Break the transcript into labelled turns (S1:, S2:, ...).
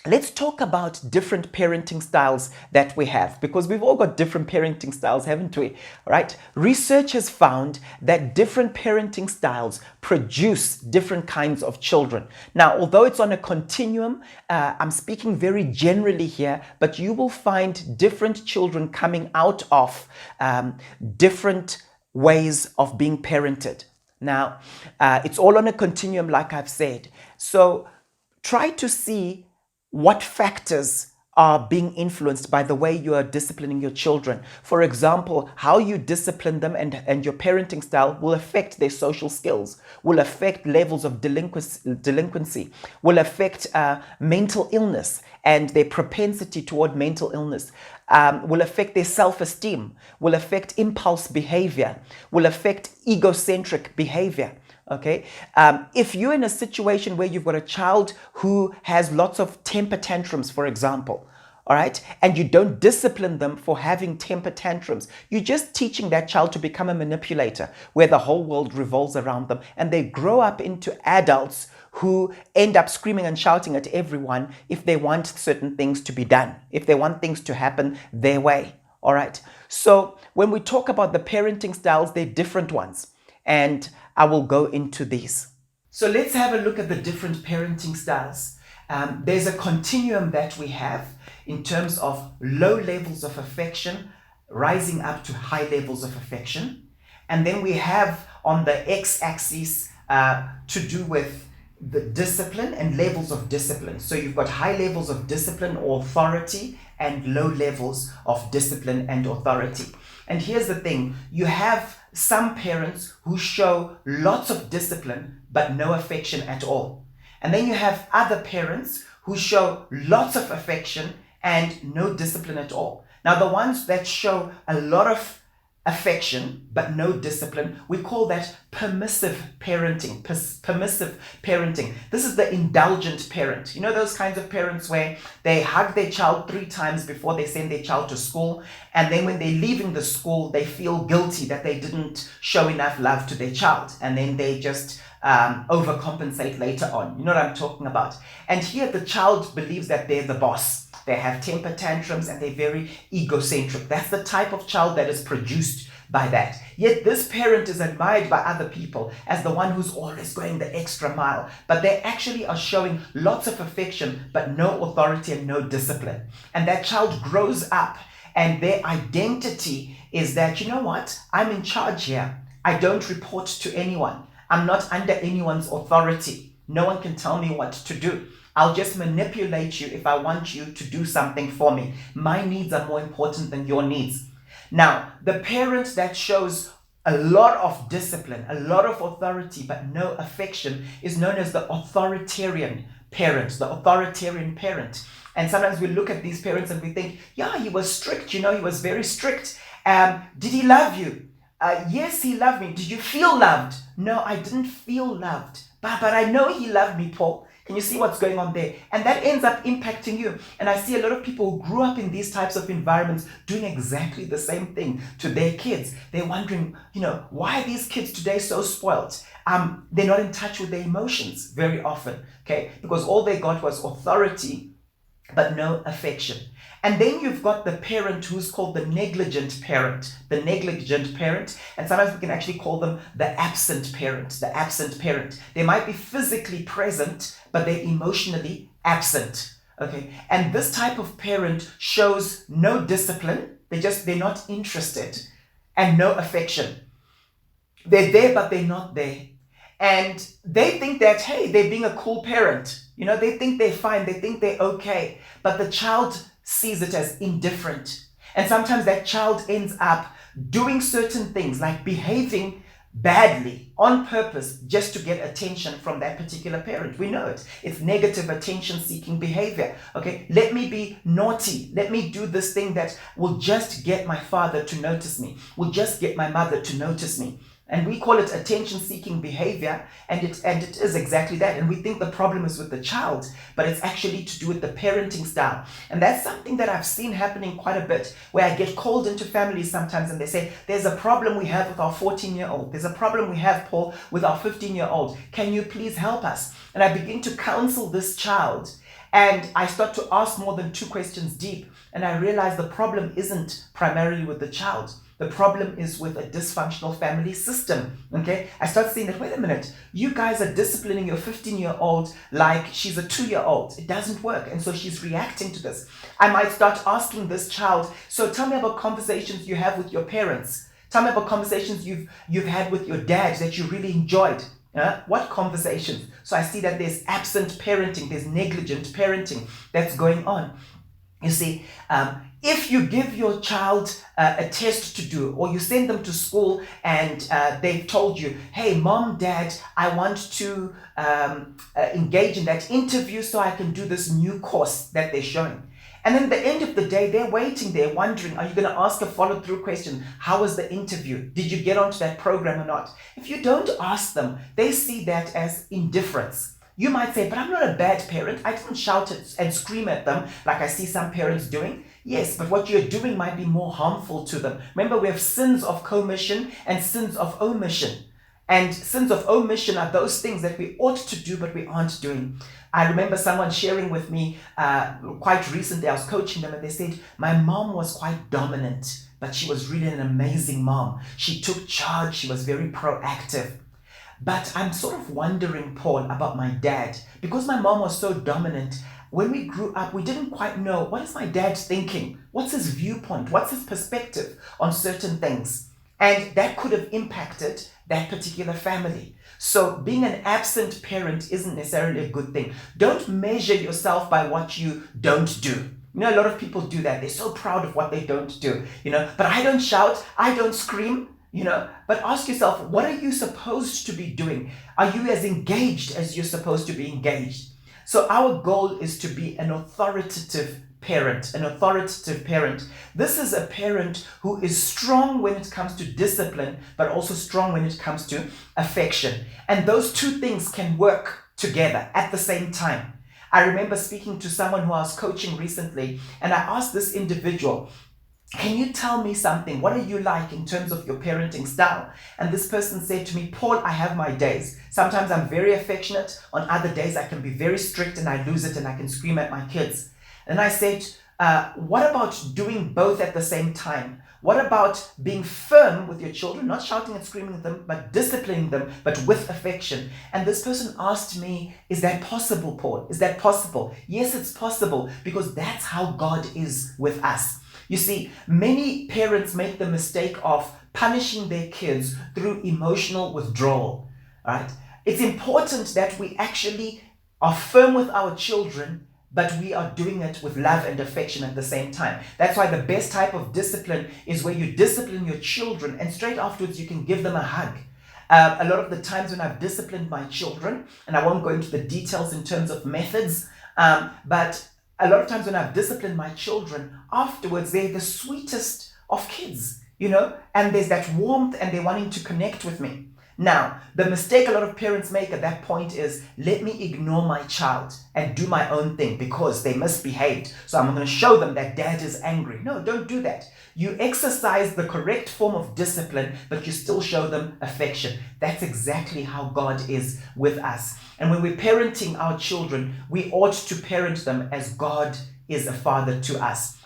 S1: let's talk about different parenting styles that we have, because we've all got different parenting styles, haven't we? Right? Research has found that different parenting styles produce different kinds of children. Now, although it's on a continuum, I'm speaking very generally here, but you will find different children coming out of different ways of being parented. Now, it's all on a continuum, like I've said. So try to see what factors are being influenced by the way you are disciplining your children. For example, how you discipline them and your parenting style will affect their social skills, will affect levels of delinquency, will affect mental illness and their propensity toward mental illness, will affect their self-esteem, will affect impulse behavior, will affect egocentric behavior. Okay, if you're in a situation where you've got a child who has lots of temper tantrums, for example, all right, and you don't discipline them for having temper tantrums, you're just teaching that child to become a manipulator where the whole world revolves around them, and they grow up into adults who end up screaming and shouting at everyone if they want certain things to be done, if they want things to happen their way. All right, so when we talk about the parenting styles, they're different ones, and I will go into these. So let's have a look at the different parenting styles. There's a continuum that we have in terms of low levels of affection rising up to high levels of affection. And then we have on the x-axis to do with the discipline and levels of discipline. So you've got high levels of discipline or authority and low levels of discipline and authority. And here's the thing, you have some parents who show lots of discipline but no affection at all. And then you have other parents who show lots of affection and no discipline at all. Now, the ones that show a lot of affection but no discipline, we call that permissive parenting. Permissive parenting. This is the indulgent parent. You know those kinds of parents where they hug their child 3 times before they send their child to school, and then when they're leaving the school they feel guilty that they didn't show enough love to their child, and then they just overcompensate later on. You know what I'm talking about? And here the child believes that they're the boss. They have temper tantrums and they're very egocentric. That's the type of child that is produced by that. Yet this parent is admired by other people as the one who's always going the extra mile. But they actually are showing lots of affection, but no authority and no discipline. And that child grows up and their identity is that, you know what, I'm in charge here. I don't report to anyone. I'm not under anyone's authority. No one can tell me what to do. I'll just manipulate you if I want you to do something for me. My needs are more important than your needs. Now, the parent that shows a lot of discipline, a lot of authority, but no affection is known as the authoritarian parent, the authoritarian parent. And sometimes we look at these parents and we think, yeah, he was strict, he was very strict. Did he love you? Yes, he loved me. Did you feel loved? No, I didn't feel loved. But I know he loved me, Paul. Can you see what's going on there? And that ends up impacting you. And I see a lot of people who grew up in these types of environments doing exactly the same thing to their kids. They're wondering, why are these kids today so spoiled? They're not in touch with their emotions very often, okay? Because all they got was authority, but no affection. And then you've got the parent who's called the negligent parent, and sometimes we can actually call them the absent parent, They might be physically present, but they're emotionally absent, okay? And this type of parent shows no discipline, they're not interested, and no affection. They're there, but they're not there. And they think that, hey, they're being a cool parent. They think they're fine, they think they're okay, but the child sees it as indifferent. And sometimes that child ends up doing certain things like behaving badly on purpose just to get attention from that particular parent. We know it. It's negative attention seeking behavior. Okay, let me be naughty. Let me do this thing that will just get my father to notice me, will just get my mother to notice me. And we call it attention-seeking behavior, and it is exactly that. And we think the problem is with the child, but it's actually to do with the parenting style. And that's something that I've seen happening quite a bit, where I get called into families sometimes and they say, there's a problem we have with our 14-year-old. There's a problem we have, Paul, with our 15-year-old. Can you please help us? And I begin to counsel this child. And I start to ask more than two questions deep, and I realize the problem isn't primarily with the child. The problem is with a dysfunctional family system. Okay, I start seeing that, wait a minute, you guys are disciplining your 15-year-old like she's a 2-year-old. It doesn't work. And so she's reacting to this. I might start asking this child, so tell me about conversations you have with your parents. Tell me about conversations you've had with your dad that you really enjoyed. What conversations? So I see that there's absent parenting, there's negligent parenting that's going on. You see, if you give your child a test to do, or you send them to school and they've told you, hey, mom, dad, I want to engage in that interview so I can do this new course that they're showing. And then at the end of the day, they're waiting there wondering, are you going to ask a follow-through question? How was the interview? Did you get onto that program or not? If you don't ask them, they see that as indifference. You might say, but I'm not a bad parent. I didn't shout and scream at them like I see some parents doing. Yes, but what you're doing might be more harmful to them. Remember, we have sins of commission and sins of omission. And sins of omission are those things that we ought to do, but we aren't doing. I remember someone sharing with me quite recently, I was coaching them, and they said, my mom was quite dominant, but she was really an amazing mom. She took charge. She was very proactive. But I'm sort of wondering, Paul, about my dad. Because my mom was so dominant, when we grew up, we didn't quite know, what is my dad thinking? What's his viewpoint? What's his perspective on certain things? And that could have impacted that particular family. So being an absent parent isn't necessarily a good thing. Don't measure yourself by what you don't do. You know, a lot of people do that. They're so proud of what they don't do, but I don't shout, I don't scream, but ask yourself, what are you supposed to be doing? Are you as engaged as you're supposed to be engaged? So our goal is to be an authoritative parent, This is a parent who is strong when it comes to discipline, but also strong when it comes to affection. And those two things can work together at the same time. I remember speaking to someone who I was coaching recently, and I asked this individual, can you tell me something? What are you like in terms of your parenting style? And this person said to me, Paul, I have my days. Sometimes I'm very affectionate. On other days, I can be very strict and I lose it and I can scream at my kids. And I said, what about doing both at the same time? What about being firm with your children, not shouting and screaming at them, but disciplining them, but with affection? And this person asked me, is that possible, Paul? Is that possible? Yes, it's possible, because that's how God is with us. You see, many parents make the mistake of punishing their kids through emotional withdrawal, right? It's important that we actually are firm with our children, but we are doing it with love and affection at the same time. That's why the best type of discipline is where you discipline your children and straight afterwards you can give them a hug. A lot of the times when I've disciplined my children, and I won't go into the details in terms of methods, but a lot of times when I've disciplined my children, afterwards they're the sweetest of kids, and there's that warmth and they're wanting to connect with me. Now, the mistake a lot of parents make at that point is, let me ignore my child and do my own thing because they misbehaved. So I'm going to show them that dad is angry. No, don't do that. You exercise the correct form of discipline, but you still show them affection. That's exactly how God is with us. And when we're parenting our children, we ought to parent them as God is a father to us.